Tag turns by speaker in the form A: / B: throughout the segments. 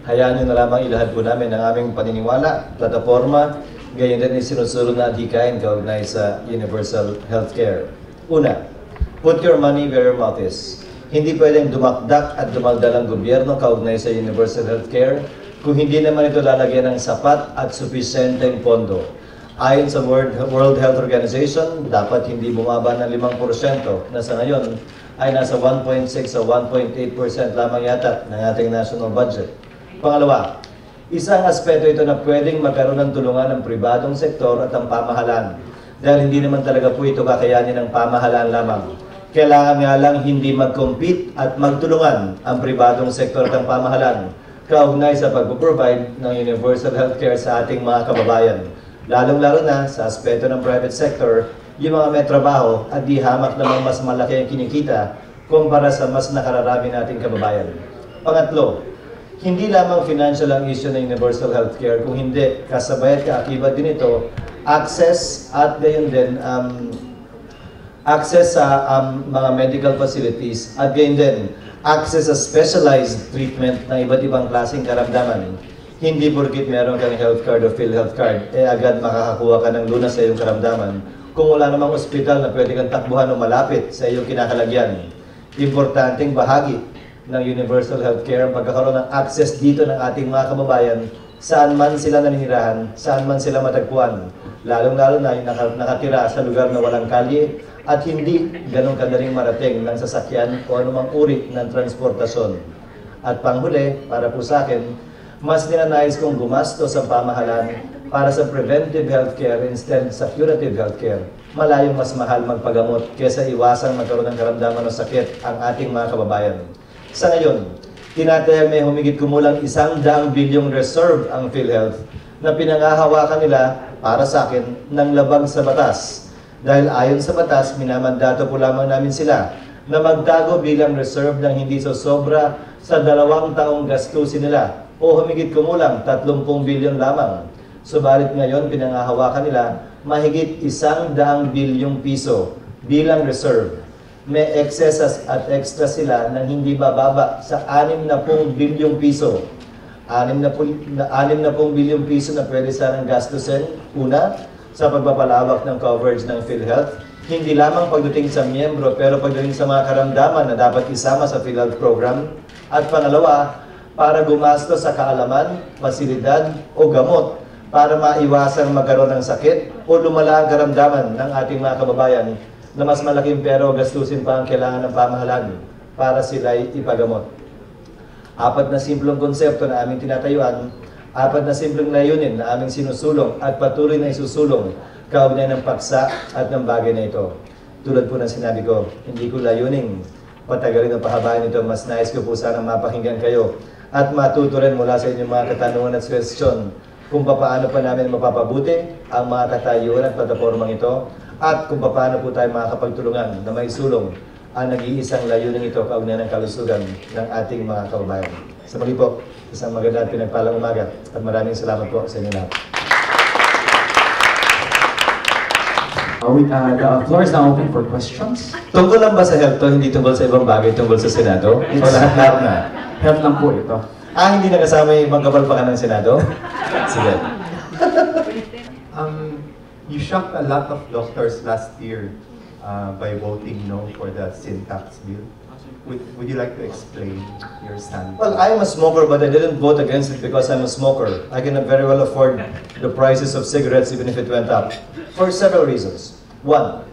A: Hayaan nyo na lamang ilahad po namin ang aming paniniwala, plataforma, gayon din isinusulong na adhikain kaugnay sa universal healthcare. Una, put your money where your mouth is. Hindi pwedeng dumakdak at dumagdal ang gobyerno kaugnay sa universal healthcare kung hindi naman ito lalagyan ng sapat at sufisyenteng pondo. Ayon sa World Health Organization, dapat hindi bumaba ng 5% na sa ngayon ay nasa 1.6 o 1.8% lamang yata ng ating national budget. Pangalawa, isang aspeto ito na pwedeng magkaroon ng tulungan ng pribadong sektor at ang pamahalaan dahil hindi naman talaga po ito kakayanin ng pamahalaan lamang. Kailangan nga lang hindi mag-compete at magtulungan ang pribadong sektor at ang pamahalaan kaugnay sa pag-provide ng universal healthcare sa ating mga kababayan. Lalong-lalo na sa aspeto ng private sector, yung mga may trabaho at di hamak namang mas malaki ang kinikita kumpara sa mas nakararami nating kababayan. Pangatlo, hindi lamang financial ang issue ng universal healthcare, kung hindi, kasabay at kaakibat din ito, access at gayon din, access sa mga medical facilities at gayon din, access sa specialized treatment ng iba't ibang klaseng karamdaman. Hindi porkit meron kang health card o PhilHealth card, agad makakakuha ka ng lunas sa iyong karamdaman kung wala namang ospital na pwede kang takbuhan o malapit sa iyong kinakalagyan. Importanteng bahagi ng universal healthcare ang pagkakaroon ng access dito ng ating mga kababayan saan man sila naninirahan, saan man sila matagpuan. Lalong-lalo na yung nakatira sa lugar na walang kalye at hindi ganong kadaling marating ng sasakyan o anumang uri ng transportasyon. At panghuli, para po sa akin, mas ninanais kong gumastos sa pamahalaan para sa preventive healthcare instead sa curative healthcare. Malayong mas mahal magpagamot kesa iwasang magkaroon ng karamdaman o sakit ang ating mga kababayan. Sa ngayon, tinatayang may humigit kumulang 100 bilyong reserve ang PhilHealth na pinangahawakan nila para sa akin ng labag sa batas. Dahil ayon sa batas, minamandato po lamang namin sila na magtago bilang reserve ng hindi sobra sa 2 taong gastusin nila o humigit kumulang 30 bilyon lamang. Subalit ngayon, pinangahawakan nila mahigit 100 bilyong piso bilang reserve. May excess at extra sila nang hindi bababa sa 60 bilyong piso. 60 bilyong piso na pwede sanang gastusin. Una, sa pagpapalawak ng coverage ng PhilHealth. Hindi lamang pagdating sa miyembro, pero pagdating sa mga karamdaman na dapat isama sa PhilHealth program. At pangalawa, para gumastos sa kaalaman, pasilidad o gamot para maiwasan magkaroon ng sakit o lumala ang karamdaman ng ating mga kababayan na mas malaking pero gastusin pa ang kailangan ng pamahalaan para sila'y ipagamot. 4 na simpleng konsepto na aming tinatayuan, 4 na simpleng layunin na aming sinusulong at patuloy na isusulong kaugnay ng paksa at ng bagay na ito. Tulad po ng sinabi ko, hindi ko layuning patagalin o pahabain ito, mas nais ko po sanang mapakinggan kayo at matuto rin mula sa inyong mga katanungan at question kung paano pa namin mapapabuti ang mga katayuan at platapormang ito at kung paano po tayo makakapagtulungan na may sulong ang nag-iisang layunin ito kaugnay ng kalusugan ng ating mga kababayan. Sa muli po, isang maganda at pinagpalang umaga at maraming salamat po sa inyo lahat.
B: The floor is now open for questions.
A: Tungkol lang ba sa health to, hindi tungkol sa ibang bagay, tungkol sa Senado? O lahat-lahat na?
B: Health lang po ito.
A: Hindi na kasama yung magkapalpakan ng Senado? Sige.
C: You shocked a lot of doctors last year by voting no for the sin tax bill. Would you like to explain your stand?
A: Well, I am a smoker, but I didn't vote against it because I'm a smoker. I can very well afford the prices of cigarettes even if it went up, for several reasons. One,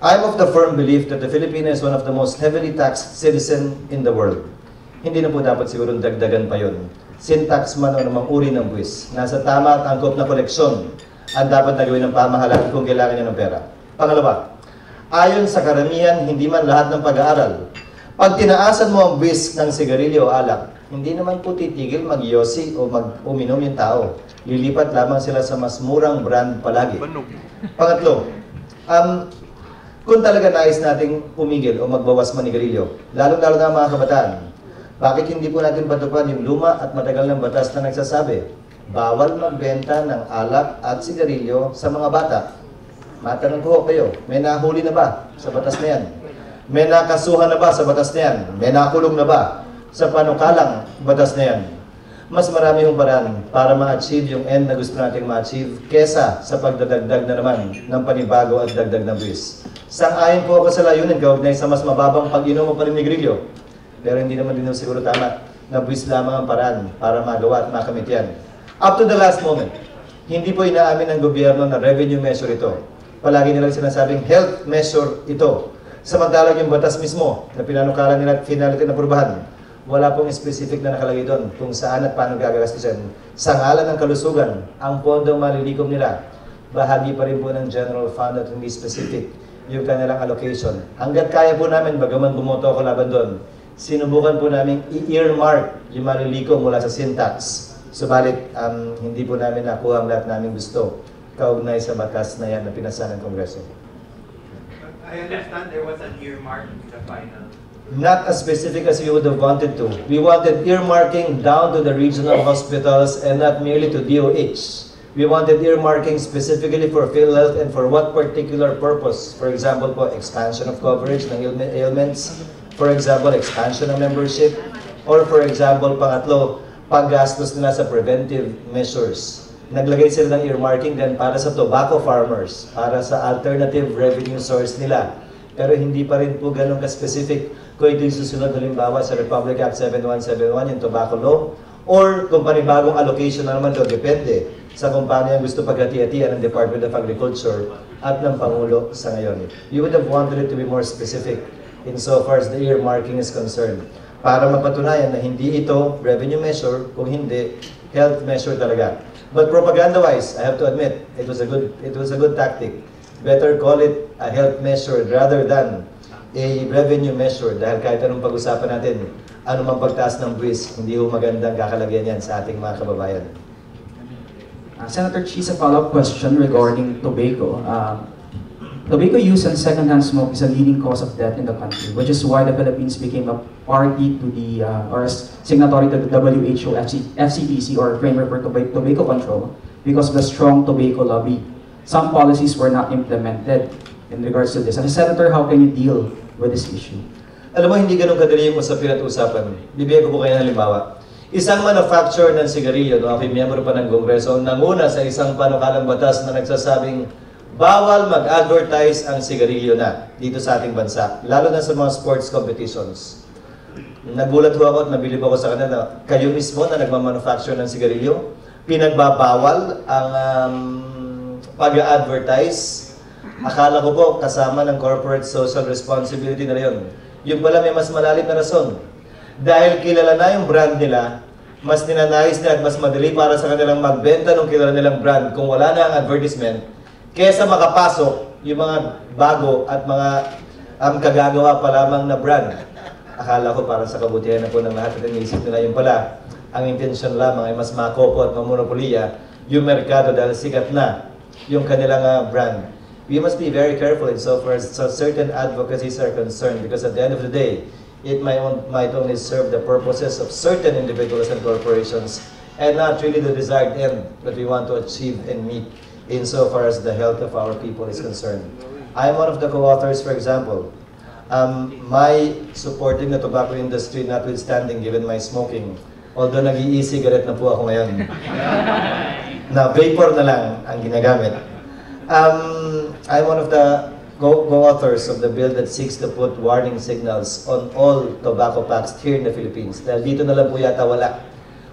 A: I'm of the firm belief that the Philippines is one of the most heavily taxed citizens in the world. Hindi na po dapat siguro dagdagan pa yun. Sin tax man o namang uri ng buwis. Nasa tama at angkop na koleksyon ang dapat na gawin ng pamahalaan kung kailangan niya ng pera. Pangalawa, ayon sa karamihan, hindi man lahat ng pag-aaral, pag tinaasan mo ang buwis ng sigarilyo o alak, hindi naman po titigil mag-yosi o mag-uminom yung tao. Lilipat lamang sila sa mas murang brand palagi. Pangatlo, kung talaga nais nating umigil o magbawas manigarilyo, lalong-lalo na mga kabataan, bakit hindi po natin patupad yung luma at matagal ng batas na nagsasabi, bawal magbenta ng alak at sigarilyo sa mga bata? Matanong ko kayo, may nahuli na ba sa batas na yan? May nakasuhan na ba sa batas na yan? May nakulong na ba sa panukalang batas na yan? mas marami yung paraan para ma-achieve yung end na gusto nating ma-achieve kesa sa pagdadagdag na naman ng panibago at dagdag ng buwis. Sang-ayon po ako sa layunin kaugnay sa mas mababang pag-inom o paninigrilyo. Pero hindi naman din siguro tama na buwis lamang ang paraan para magawa at makamit yan. Up to the last moment, hindi po inaamin ng gobyerno na revenue measure ito. Palagi nilang sinasabing health measure ito. Samantalang yung batas mismo na pinanukalan nila at finality na purbahan, wala pong specific na nakalagay doon kung saan at paano gagastusin. Sa ngalan ng kalusugan, ang pondong malilikom nila, bahagi pa rin po ng general fund at hindi specific yung kanilang allocation. Hanggat kaya po namin, bagaman bumoto ako laban doon, sinubukan po namin i-earmark yung malilikom mula sa sin tax. Subalit, hindi po namin nakuha ang lahat namin gusto kaugnay sa batas na yan na pinasa ng Kongreso.
D: I understand there was an earmark in the final.
A: Not as specific as we would have wanted to. We wanted earmarking down to the regional hospitals and not merely to DOH. We wanted earmarking specifically for PhilHealth and for what particular purpose. For example po, expansion of coverage ng ailments. For example, expansion of membership. Or for example, pangatlo, paggastos nila sa preventive measures. Naglagay sila ng earmarking din para sa tobacco farmers, para sa alternative revenue source nila. Pero hindi pa rin po ganun ka-specific kung ito yung susunod halimbawa sa Republic Act 7171, yung tobacco law, or kung panibagong allocation na naman doon, depende sa kung paano yung gusto paghati-hatian ng Department of Agriculture at ng Pangulo sa ngayon. You would have wanted it to be more specific insofar as the earmarking is concerned. Para mapatunayan na hindi ito revenue measure, kung hindi, health measure talaga. But propaganda-wise, I have to admit, it was a good tactic. Better call it a health measure rather than a revenue measure dahil kahit anong pag-usapan natin, anumang pagtaas ng buwis, hindi ho magandang kakalagyan yan sa ating mga kababayan.
B: Senator Cheese, a follow-up question regarding tobacco. Tobacco use and secondhand smoke is a leading cause of death in the country, which is why the Philippines became a party to the, or signatory to the WHO FCTC, or Framework for Tobacco Control, because of the strong tobacco lobby. Some policies were not implemented in regards to this. As a senator, how can you deal with this issue?
A: Alam mo, hindi ganun kadali yung usapin at usapan. Bibigyan ko po kayo ng halimbawa. Isang manufacturer ng sigarilyo, no, ako'y miyembro pa ng Kongreso, nanguna sa isang panukalang batas na nagsasabing bawal mag-advertise ang sigarilyo na dito sa ating bansa, lalo na sa mga sports competitions. Nagulat ho ako at nabilib ako sa kanila, kayo mismo na nagmamanufacture ng sigarilyo, pinagbabawal ang pag-advertise. Akala ko po kasama ng corporate social responsibility na yun. Yung pala may mas malalim na rason. Dahil kilala na yung brand nila, mas ninanais nila at mas madali para sa kanilang magbenta ng kilala nilang brand kung wala na ang advertisement, kesa makapasok yung mga bago at mga kagagawa pa lamang na brand. Akala ko para sa kabutihan na po ng lahat at iniisip nila yung pala. Ang intensyon lamang ay mas makopo at mamonopoliya yung merkado dahil sikat na yung kanilang brand. We must be very careful insofar as certain advocacies are concerned because at the end of the day, it might only serve the purposes of certain individuals and corporations and not really the desired end that we want to achieve and meet insofar as the health of our people is concerned. I'm one of the co-authors, for example. My supporting the tobacco industry notwithstanding given my smoking, although nag-i-e-cigarette na po ako ngayon, na vapor na lang ang ginagamit. I'm one of the co-authors of the bill that seeks to put warning signals on all tobacco packs here in the Philippines. Dahil dito na lang po yata wala.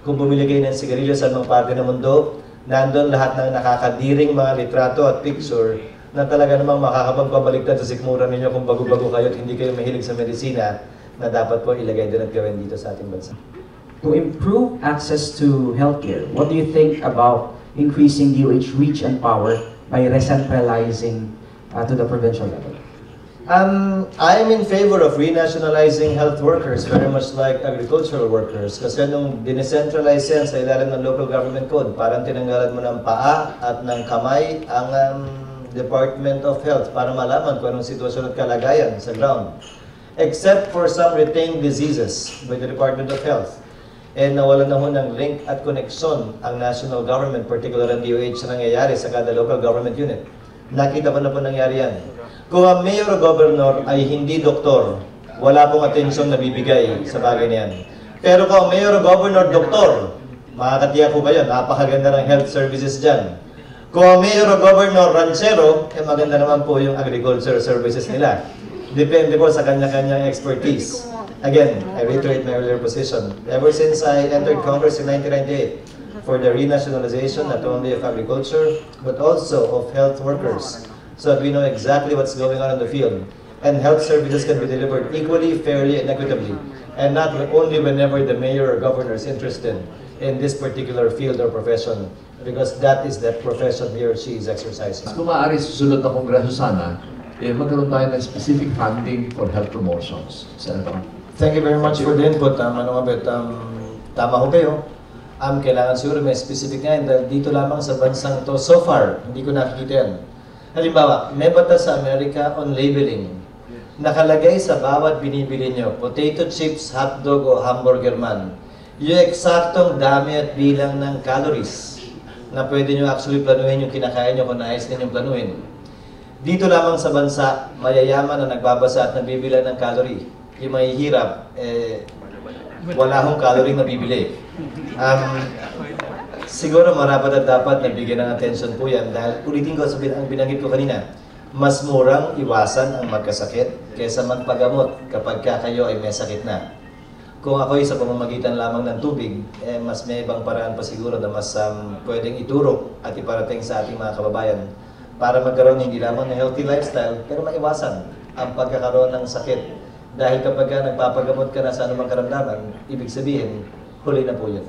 A: Kung bumili kayo ng sigarilyo sa mga parte ng mundo, nandun lahat ng nakakadiring mga litrato at picture na talaga namang makakapagpabaliktad sa sikmura ninyo kung bago-bago kayo at hindi kayo mahilig sa medisina na dapat po ilagay din at gawin dito sa ating bansa.
B: To improve access to healthcare, what do you think about increasing DOH reach and power by decentralizing to the provincial level?
A: I am in favor of renationalizing health workers, very much like agricultural workers. Kasi nung dinecentralize yan sa ilalim ng local government code, parang tinanggalan mo ng paa at ng kamay ang Department of Health para malaman kung anong sitwasyon at kalagayan sa ground. Except for some retained diseases by the Department of Health. And nawalan na ho ng link at koneksyon ang national government, particular ang DOH na nangyayari sa kada local government unit. Nakita pa na po nangyari yan. Kung ang mayor o governor ay hindi doktor, wala pong atensyon na bibigay sa bagay na yan. Pero kung ang mayor o governor doktor, Makakatiyak po kayo, napakaganda ng health services dyan. Kung ang mayor o governor ranchero, maganda naman po yung agriculture services nila. Depende po sa kanya-kanyang expertise. Again, I reiterate my earlier position. Ever since I entered Congress in 1998, for the renationalization not only of agriculture, but also of health workers, so that we know exactly what's going on in the field. And health services can be delivered equally, fairly, and equitably. And not only whenever the mayor or governor is interested in this particular field or profession, because that is the profession he or she is exercising.
E: Kung maaari susunod na kongreso sana, magkaroon tayo ng specific funding for health promotions. Senator.
A: Thank you very much for the input. Tama ho kayo. Kailangan siguro may specific nga dahil dito lamang sa bansang to, so far, hindi ko nakikita yan. Halimbawa, may batas sa Amerika on labeling. Nakalagay sa bawat binibili nyo, potato chips, hotdog o hamburger man, yung eksaktong dami at bilang ng calories na pwede nyo actually planuhin yung kinakain nyo kung nais ninyong planuhin. Dito lamang sa bansa, mayayaman na nagbabasa at nabibilang ng calorie. Yung mahihirap, wala akong calorie na bibili. Siguro marapat at dapat nabigyan ng attention po yan dahil ulitin ko ang binanggit ko kanina, mas murang iwasan ang magkasakit kaysa magpagamot kapag kayo ay may sakit na. Kung ako ay sa pamamagitan lamang ng tubig, mas may ibang paraan pa siguro na mas pwedeng iturok at iparating sa ating mga kababayan para magkaroon hindi lamang ng healthy lifestyle, pero maiwasan ang pagkakaroon ng sakit. Dahil kapag nagpapagamot ka na sa anumang karamdaman, ibig sabihin, huli na po yun.